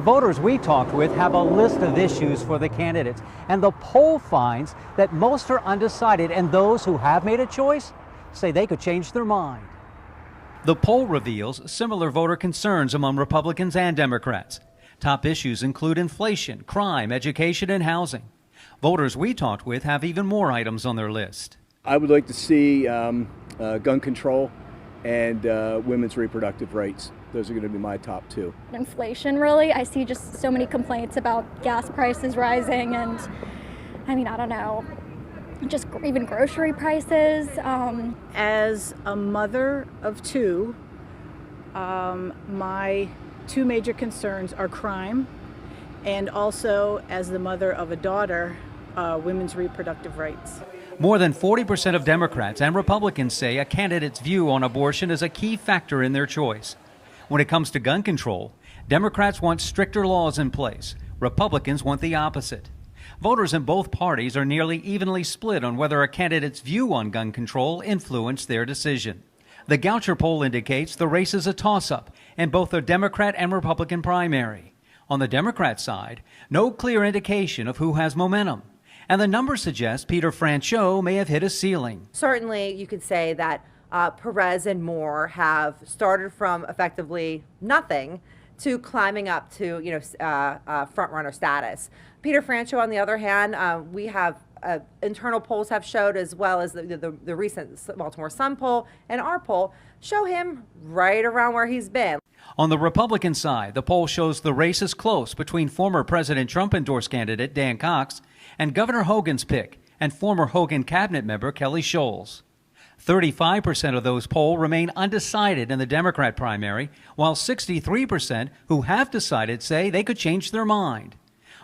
voters we talked with have a list of issues for the candidates, and the poll finds that most are undecided, and those who have made a choice say they could change their mind. The poll reveals similar voter concerns among Republicans and Democrats. Top issues include inflation, crime, education, and housing. Voters we talked with have even more items on their list. I would like to see gun control and women's reproductive rights. Those are going to be my top two. Inflation, really. I see just so many complaints about gas prices rising, and I mean, I don't know, just even grocery prices. As a mother of two, my two major concerns are crime, and also as the mother of a daughter, women's reproductive rights. More than 40% of Democrats and Republicans say a candidate's view on abortion is a key factor in their choice. When it comes to gun control, Democrats want stricter laws in place. Republicans want the opposite. Voters in both parties are nearly evenly split on whether a candidate's view on gun control influenced their decision. The Goucher poll indicates the race is a toss-up in both the Democrat and Republican primary. On the Democrat side, no clear indication of who has momentum. And the numbers suggest Peter Franchot may have hit a ceiling. Certainly, you could say that Perez and Moore have started from effectively nothing to climbing up to, front runner status. Peter Franchot, on the other hand, we have internal polls have showed, as well as the recent Baltimore Sun poll and our poll, show him right around where he's been. On the Republican side, the poll shows the race is close between former President Trump-endorsed candidate Dan Cox and Governor Hogan's pick and former Hogan cabinet member Kelly Scholes. 35% of those polled remain undecided in the Democrat primary, while 63% who have decided say they could change their mind.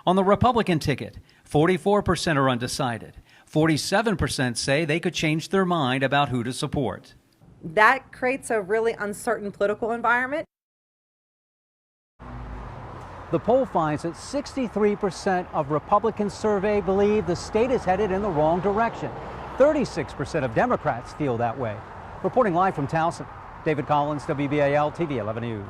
On the Republican ticket, 44% are undecided. 47% say they could change their mind about who to support. That creates a really uncertain political environment. The poll finds that 63% of Republicans surveyed believe the state is headed in the wrong direction. 36% of Democrats feel that way. Reporting live from Towson, David Collins, WBAL TV 11 News.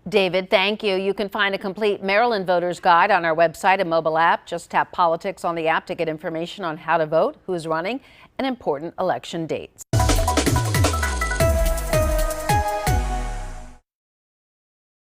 David, thank you. You can find a complete Maryland Voters Guide on our website and mobile app. Just tap Politics on the app to get information on how to vote, who's running, and important election dates.